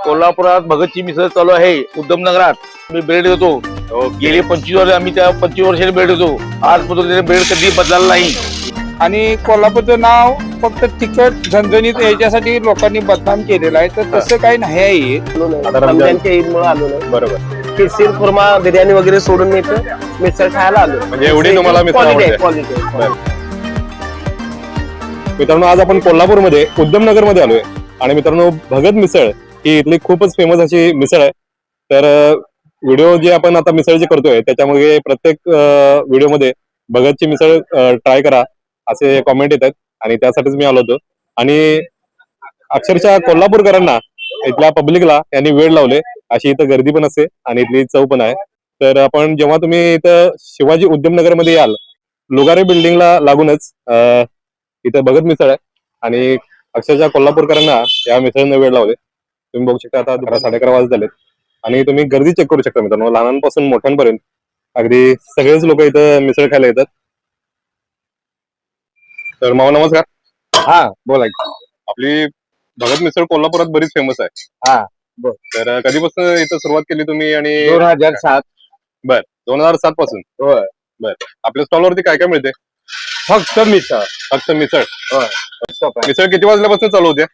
कोल्हापुरात भगतची मिसळ चालू आहे उद्धमनगरात. मी ब्रेड देतो. गेली 25 वर्ष आम्ही त्या 25 वर्षाने ब्रेड देतो. आजपर्यंत ब्रेड कधी बदलला नाही. आणि कोल्हापूरचं नाव फक्त तिखट झणझणीत याच्यासाठी लोकांनी बदनाम केलेलं आहे, तर तसं काही नाही आहे. रमजानच्या ईदमुळे आलो नाही. बरोबर. खिरशीर खुर्मा बिर्याणी वगैरे सोडून मी इथं मिसळ खायला आलो. म्हणजे एवढी तुम्हाला मिसळ आवडते. क्वालिटी. मित्रांनो, आज आपण कोल्हापूरमध्ये उद्धमनगर मध्ये आलोय आणि मित्रांनो, भगत मिसळ ही इथली खूपच फेमस अशी मिसळ आहे. तर व्हिडिओ जे आपण आता मिसळचे करतोय त्याच्यामध्ये प्रत्येक व्हिडिओमध्ये भगतची मिसळ ट्राय करा असे कॉमेंट येतात आणि त्यासाठीच मी आलो होतो. आणि अक्षरशः कोल्हापूरकरांना, इथल्या पब्लिकला यांनी वेळ लावले. अशी इथं गर्दी पण असते आणि इथली चव पण आहे. तर आपण जेव्हा तुम्ही इथं शिवाजी उद्यमनगर मध्ये याल, लुगारे बिल्डिंगला लागूनच इथं भगत मिसळ आहे आणि अक्षरशः कोल्हापूरकरांना या मिसळीने वेळ लावले. तुम्ही बघू शकता आता 11:30 वाजत झालेत आणि तुम्ही गर्दी चेक करू शकता मित्रांनो. लहानांपासून मोठ्यांपर्यंत अगदी सगळेच लोक इथं मिसळ खायला येतात. तर मामा नमस्कार. हा बोला की. आपली भगत मिसळ कोल्हापुरात बरीच फेमस आहे. हा, तर कधीपासून इथं सुरुवात केली तुम्ही? आणि 2007. 2007 पासून. होय. आपल्या स्टॉलवरती काय काय मिळते? फक्त मिसळ. फक्त मिसळ. होय. मिसळ किती वाजल्यापासून चालू होते?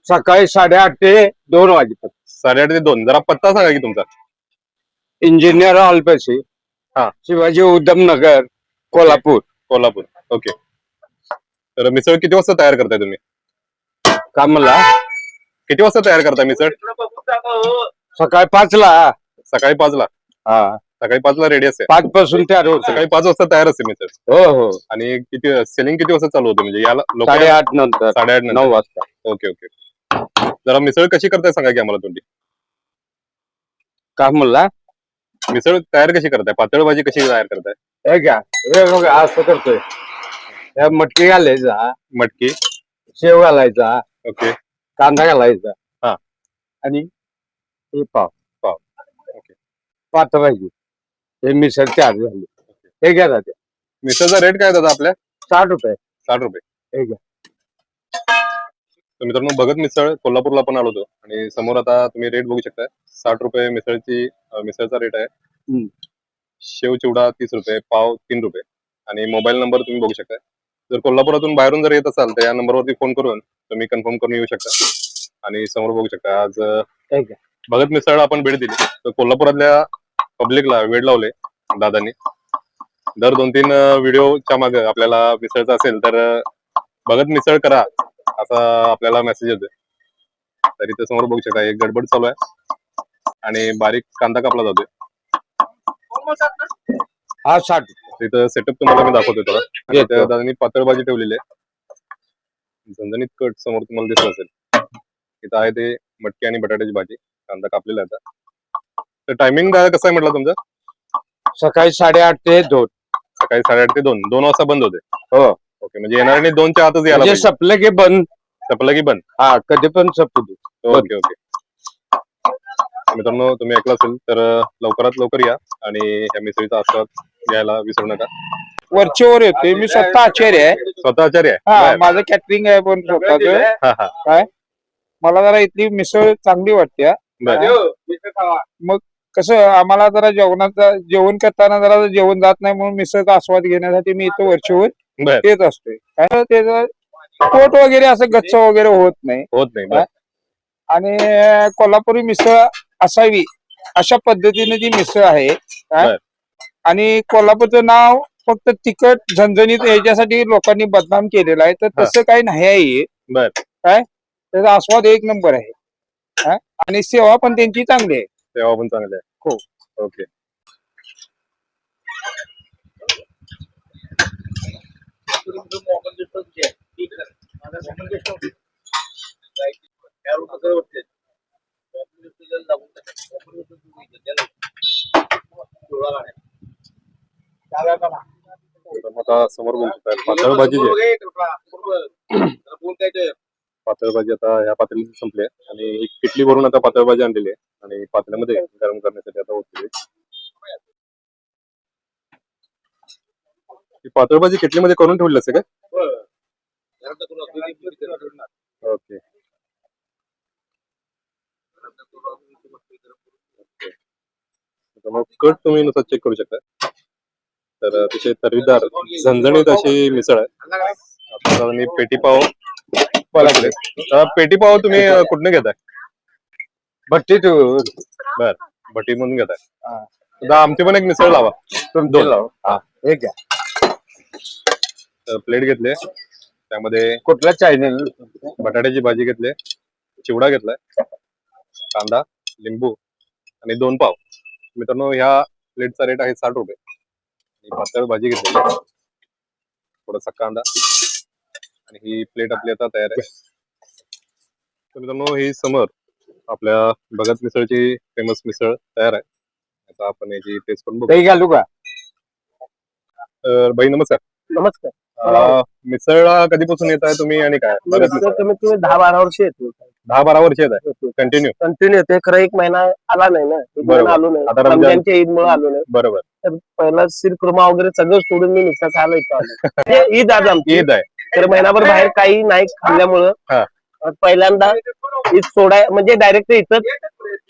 सकाळी 8:30 ते 2 वाजेपर्यंत. 8:30 ते 2. जरा पत्ता सांगा की तुमचा. इंजिनियर हॉलपाशी, हा. शिवाजी उद्धमनगर, कोल्हापूर. कोल्हापूर. ओके. तर मिसळ किती वाजता तयार करताय तुम्ही? का म्हणला? किती वाजता तयार करताय मिसळ? सकाळी 5ला. सकाळी 5ला. हा, सकाळी 5ला रेडी असते. 5 पासून तयार होत. सकाळी 5 वाजता तयार असते मिसळ. हो हो. आणि किती सेलिंग किती वाजता चालू होते? म्हणजे याला लोक 8:30 नंतर. 8:30 नंतर. 9 वाजता. Okay okay. जरा मिसळ कशी करताय सांगा की आम्हाला तुम्ही. का म्हणला? मिसळ तयार कशी करताय? पातळ भाजी कशी तयार करताय? हे घ्या, हे बघा असं करतोय. हे मटकी घालायचा, मटकी. शेव घालायचा, ओके. कांदा घालायचा. हा. आणि हे पाव. ओके. पातळ भाजी. हे मिसळ तयार झाली. हे घ्या दादा. मिसळचा रेट काय दादा आपल्या? 60 रुपये. 60 रुपये. हे घ्या. तर मित्रांनो, भगत मिसळ कोल्हापूरला पण आलो होतो आणि समोर आता तुम्ही रेट बघू शकता. 60 रुपये मिसळचा रेट आहे. शेव चिवडा 30 रुपये, पाव 3 रुपये. आणि मोबाईल नंबर तुम्ही बघू शकता. जर कोल्हापुरातून बाहेरून जर येत असाल तर या नंबरवरती फोन करून तुम्ही कन्फर्म करून येऊ शकता. आणि समोर बघू शकता आज भगत मिसळ आपण भेट दिली. तर कोल्हापुरातल्या पब्लिकला वेळ लावले दादांनी. दर 2-3 व्हिडिओच्या मागे आपल्याला मिसळचा असेल तर भगत मिसळ करा असा आपल्याला मेसेज येतोय. तर इथे समोर बघू शकता एक गडबड चालू आहे आणि बारीक कांदा कापला जातोय. हा 60. तिथं सेटअप तुम्हाला मी दाखवतोय थोडा. त्या दादांनी पातळ भाजी ठेवलेली आहे. झणझणीत कट समोर तुम्हाला दिसत असेल. इथं आहे ते मटकी आणि बटाट्याची भाजी. कांदा कापलेला आहे. तर टायमिंग कसं आहे म्हटलं तुमचं? सकाळी 8:30 ते 2. सकाळी 8:30 ते 2. 2 वाजता बंद होते. हो. ओके. म्हणजे येणाऱ्यांनी 2च्या आतच यायला म्हणजे पाहिजे. सपलं की बंद. सपलं की बंद. हा, कधी पण सपू दे. Okay okay. मित्रांनो, तुम्ही ऐकलं असेल तर लवकरात लवकर या आणि ह्या मिसळीचा आस्वाद घ्यायला विसरू नका. वरचेवर येतोय. मी स्वतः आचार्य आहे. स्वतः आचार्य हा, आहे? माझं कॅटरिंग आहे पण स्वतःच. हा हा. काय मला जरा इथली मिसळ चांगली वाटते. बरं. मग कसं आम्हाला जरा जेवण करताना जरा जेवण जात नाही, म्हणून मिसळचा आस्वाद घेण्यासाठी मी इथं वरचेवर बरं. येत असतोय. काय त्याचं पोट वगैरे असं गच्च वगैरे होत नाही. होत नाही. बरं. आणि कोल्हापुरी मिसळ असावी अशा पद्धतीने ती मिसळ आहे. बरं. आणि कोल्हापूरचं नाव फक्त तिखट झणझणीत याच्यासाठी लोकांनी बदनाम केलेलं आहे, तर तसं काही नाही आहे. बरं. काय त्याचा आस्वाद एक नंबर आहे. आणि सेवा पण त्यांची चांगली आहे. तेव्हा पण चांगलं आहे. हो. ओके. आता समोर बघू शकता पातळ भाजी जी आहे. पातळ भाजी आता ह्या पातळीची संपली आहे आणि एक किटली भरून आता पातळ भाजी आणलेली आहे आणि पातळ्यामध्ये गरम करण्यासाठी आता होती. पातळ भाजी किटलीमध्ये करून ठेवली असते काय? ओके. मग कट तुम्ही नुसार चेक करू शकता. तर अतिशय तर्रीदार झणझणीत अशी मिसळ आहे. आता मी पेटी पाव पेटी पाव तुम्ही कुठनं घेताय? भट्टी बर, भट्टीमधून घेताय. आता आमची पण एक मिसळ लावा. एक घ्या. प्लेट घेतले, त्यामध्ये कुठला चायनीज बटाट्याची भाजी घेतली, चिवडा घेतलाय, कांदा, लिंबू आणि 2 पाव. मित्रांनो, ह्या प्लेटचा रेट आहे 60 रुपये. आणि पातळ भाजी घेतली, थोडासा कांदा, आणि ही प्लेट आपली आता तयार आहे. तर मित्रांनो, ही समोर आपल्या भगत मिसळची फेमस मिसळ तयार आहे. आता आपण याची टेस्ट करून बघू. दही घालू का? बाई नमस्कार. नमस्कार. मिसळला कधीपासून येत आहे तुम्ही आणि काय? भगत मिसळ कमीत कमी 10-12 वर्ष येतो. 10-12 वर्ष येत आहे कंटिन्यू. कंटिन्यू येते, खरं 1 महिना आला नाही ना. 1 बरोबर. महिना आलो नाही. आता रमजान- रमजानच्या ईद मुळे आलो नाही. बरोबर. तर पहिला शिरखुर्मा वगैरे सगळं सोडून मी मिसळ खायला येतो आलो. म्हणजे ईद आज आमची. ईद आहे. तर महिनाभर बाहेर काही नाही खाल्ल्यामुळं हा. पहिल्यांदा ईद सोडाय म्हणजे डायरेक्ट इथं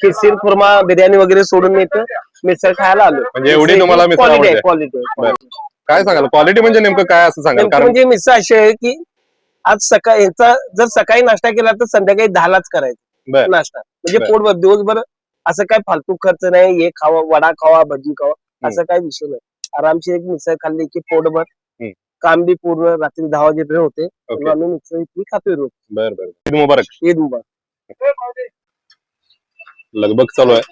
शिरखुर्मा बिर्याणी वगैरे सोडून मी इथं मिसळ खायला आलो. म्हणजे एवढी तुम्हाला मिसळ क्वालिटी आहे, आवडते? क्वालिटी. काय सांगाल क्वालिटी म्हणजे नेमकं काय असं सांगाल? कारण म्हणजे मिसळ अशी आहे की आज सकाळी यांचा जर सकाळी नाश्ता केला तर संध्याकाळी 10लाच करायचा बर. नाश्ता. म्हणजे बर. पोटभर दिवसभर असं काय फालतू खर्च नाही. हे खावा, वडा खावा, भजी खावा, असं काय विषय नाही. आरामशीर एक मिसळ खाल्ली की पोटभर, काम बी पूर्ण. रात्री 10 वाजेपर्यंत होते. ओके. आम्ही मिसळ इथली खातोय रोज. बर बर. ईद मुबारक. ईद मुबारक. लगबग चालू आहे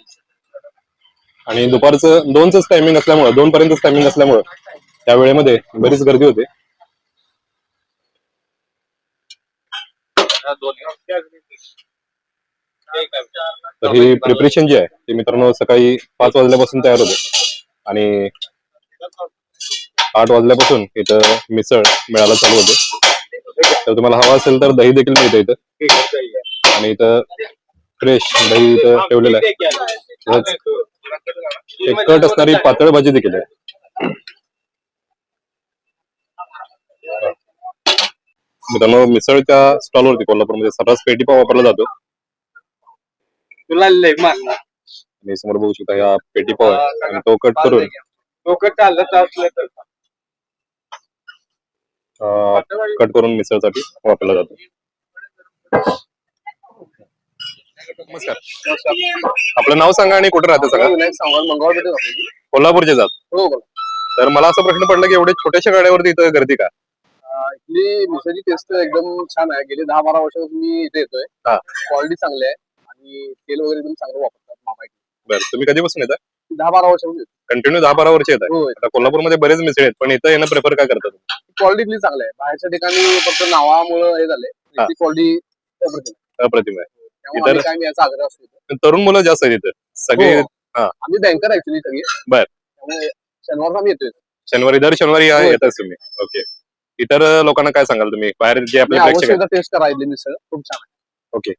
आणि दुपारचं 2च टायमिंग असल्यामुळे, 2 पर्यंतच टायमिंग असल्यामुळे त्या वेळेमध्ये बरीच गर्दी होते. तर ही प्रिपरेशन जी आहे ती मित्रांनो सकाळी 5 वाजल्यापासून तयार होते आणि 8 वाजल्यापासून इथं मिसळ मिळायला चालू होते. तर तुम्हाला हवा असेल तर दही देखील मिळतं इथं, आणि इथं फ्रेश दही इथं ठेवलेलं आहे. एक कट असणारी पातळ भाजी देखील आहे. मित्रांनो, मिसळच्या स्टॉलवरती कोल्हापूरमध्ये सर्रास पेटी पाव वापरला जातो. आणि समोर बघू शकता ह्या पेटी पाव आहे आणि तो कट करून कट करून मिसळसाठी वापरला जातो. नमस्कार. आपलं नाव सांगा आणि कुठे राहते सांगा. कोल्हापूरचे जात. तर मला असा प्रश्न पडला की एवढे छोट्याशा गाड्यावरती इथं गर्दी का? इथली मिसळची टेस्ट एकदम छान आहे. गेले 10-12 वर्षापासून मी इथे येतोय. क्वालिटी चांगली आहे आणि तेल वगैरे एकदम चांगलं वापरतात मामा. बरं, तुम्ही कधीपासून येता? 10-12 वर्षापासून कंटिन्यू 10-12 वर्ष येत आहे. हो. आता कोल्हापूरमध्ये बरेच मिसळ आहेत, पण इथं येणं प्रेफर काय करतात? क्वालिटी चांगली आहे. बाहेरच्या ठिकाणी फक्त नावामुळे हे झालंय. इथली क्वालिटी अप्रतिम आहे. त्यामुळे आम्ही काय मी याचा आग्रह असतो. तरुण मुलं जास्त आहेत इथं सगळे. आम्ही बँकर ऍक्च्युली सगळी. बर. त्यामुळे शनिवारला आम्ही येतोय. दर शनिवारी हो. येतात तुम्ही. ओके. इतर लोकांना काय सांगाल तुम्ही, बाहेर जे आपले प्रेक्षक आहेत? टेस्ट करा इथली मिसळ खूप छान आहे. ओके.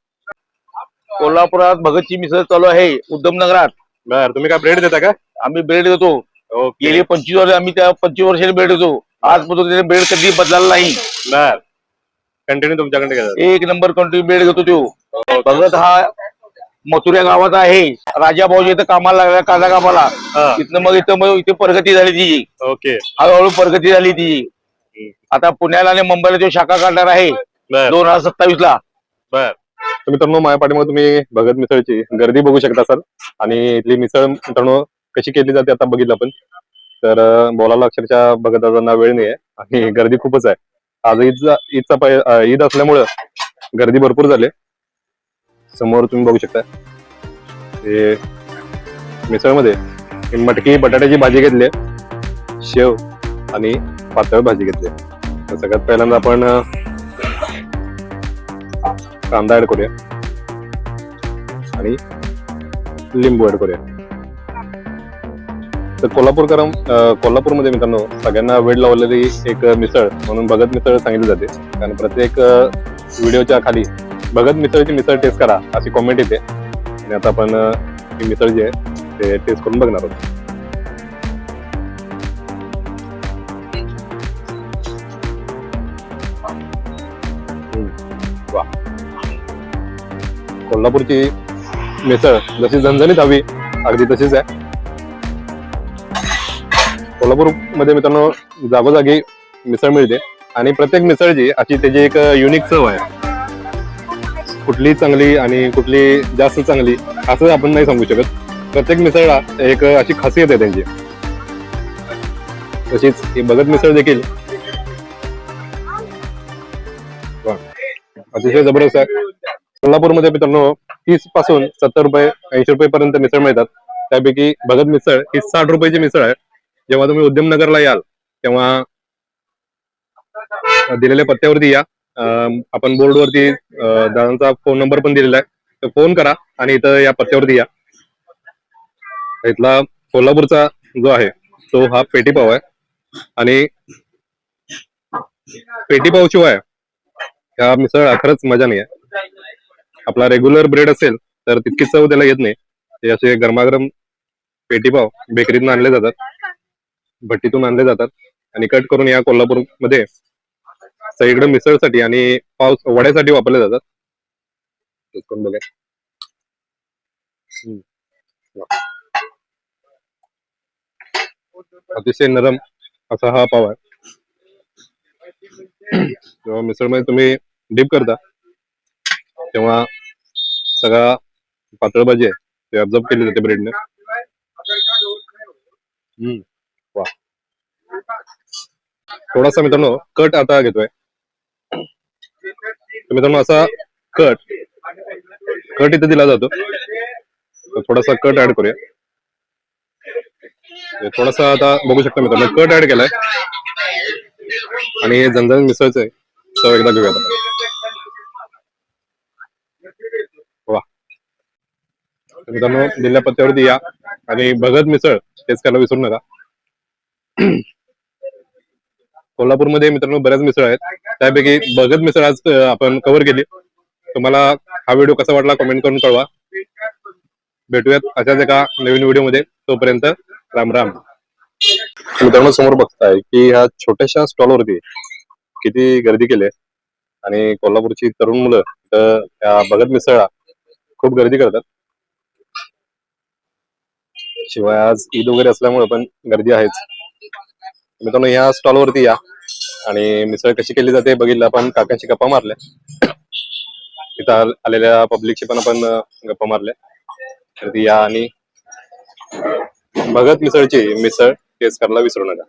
कोल्हापुरात भगतची मिसळ चालू आहे उद्धमनगरात. बर, तुम्ही काय ब्रेड देता का? आम्ही ब्रेड देतो. ओके. गेली 25 वर्ष आम्ही त्या 25 वर्षाने ब्रेड देतो. आजपर्यंत ब्रेड कधी बदलला नाही. बर, कंटिन्यू तुमच्याकडे घेतात. 1 नंबर कंटिन्यू ब्रेड घेतो तो. भगत हा मथुरा गावात आहे. राजा भाऊजी इथं कामाला लागला, कांदा कामाला. इथे प्रगती झाली तिची. ओके. हळूहळू प्रगती झाली तिची. आता पुण्याला आणि मुंबईला तो शाखा काढणार आहे 2027 बर. तर मित्रांनो, माझ्या पाठीमागे तुम्ही भगत मिसळची गर्दी बघू शकता सर. आणि इथली मिसळ मित्रांनो कशी केली जाते आता बघितलं आपण. तर बोलायला अक्षरशः भगत दादांना वेळ नाही आहे आणि गर्दी खूपच आहे. आज ईद असल्यामुळं गर्दी भरपूर झाली. समोर तुम्ही बघू शकता हे मिसळमध्ये मटकी बटाट्याची भाजी घेतली, शेव आणि पातळ भाजी घेतली. तर सगळ्यात पहिल्यांदा आपण कांदा ऍड करूया आणि लिंबू ऍड करूया. तर कोल्हापूरमध्ये मित्रांनो सगळ्यांना वेळ लावलेली एक मिसळ म्हणून भगत मिसळ सांगितली जाते. कारण प्रत्येक व्हिडिओच्या खाली भगत मिसळची मिसळ टेस्ट करा अशी कॉमेंट येते. आणि आता आपण ही मिसळ जी आहे ते टेस्ट करून बघणार आहोत. वा, कोल्हापूरची मिसळ जशी झणझणीत हवी अगदी तशीच आहे. कोल्हापूरमध्ये मित्रांनो जागोजागी मिसळ मिळते आणि प्रत्येक मिसळची अशी त्याची एक युनिक चव आहे. कुठली चांगली आणि कुठली जास्त चांगली असं आपण नाही सांगू शकत. प्रत्येक मिसळला एक अशी खासियत आहे त्यांची. तशीच ही भगत मिसळ देखील अतिशय जबरदस्त आहे. कोल्हापूरमध्ये मित्रांनो 30 पासून 70 रुपये 80 रुपये पर्यंत मिसळ मिळतात. त्यापैकी भगत मिसळ ही 60 रुपयाची मिसळ आहे. जेव्हा तुम्ही उद्यमनगरला याल तेव्हा दिलेल्या पत्त्यावरती या. आपण बोर्डवरती दादांचा फोन नंबर पण दिलेला आहे, तर फोन करा आणि इथं या पत्त्यावरती या. इथला कोल्हापूरचा जो आहे तो हा पेटीपाव आहे आणि पेटीपाव शिवाय या मिसळला खरंच मजा नाही आहे. आपला रेग्युलर ब्रेड असेल तर तितकी चव त्याला येत नाही. ते असे गरमागरम पेटीपाव बेकरीतून आणले जातात, भट्टीतून आणले जातात आणि कट करून या कोल्हापूरमध्ये सगळीकडे मिसळसाठी आणि वड्यासाठी वापरले जातात. बघा अतिशय नरम असा हा पाव आहे. जेव्हा मिसळमध्ये तुम्ही डीप करता तेव्हा सगळा पातळ भाजी आहे ते ऑब्झर्व केली जाते ब्रेडने. वा. थोडासा मित्रांनो कट आता घेतोय. मित्रांनो असा कट इथे दिला जातो, तर थोडासा कट ऍड करूया. थोडासा आता बघू शकता मित्रांनो कट ऍड केलाय आणि हे झणझणीत मिसळचं आहे. चव एकदा घेऊया. वा. मित्रांनो दिलेल्या पत्त्यावरती या आणि भगत मिसळ टेस्ट करायला विसरू नका. कोल्हापूरमध्ये मित्रांनो बऱ्याच मिसळ आहेत, त्यापैकी भगत मिसळ आज आपण कव्हर केली. तुम्हाला हा व्हिडिओ कसा वाटला कमेंट करून कळवा. भेटूयात अशाच एका नवीन व्हिडिओ मध्ये. तोपर्यंत राम राम. मित्रांनो समोर बघताय की ह्या छोट्याशा स्टॉल वरती किती गर्दी केली आहे आणि कोल्हापूरची तरुण मुलं त्या भगत मिसळला खूप गर्दी करतात. शिवाय आज ईद वगैरे असल्यामुळे पण गर्दी आहेच. मित्रांनो या स्टॉल वरती या आणि मिसळ कशी केली जाते बघितलं. आपण काकांशी गप्पा मारल्या, इथं आलेल्या पब्लिकशी पण आपण गप्पा मारल्या. तर ती या आणि भगत मिसळची मिसळ टेस्ट करायला विसरू नका.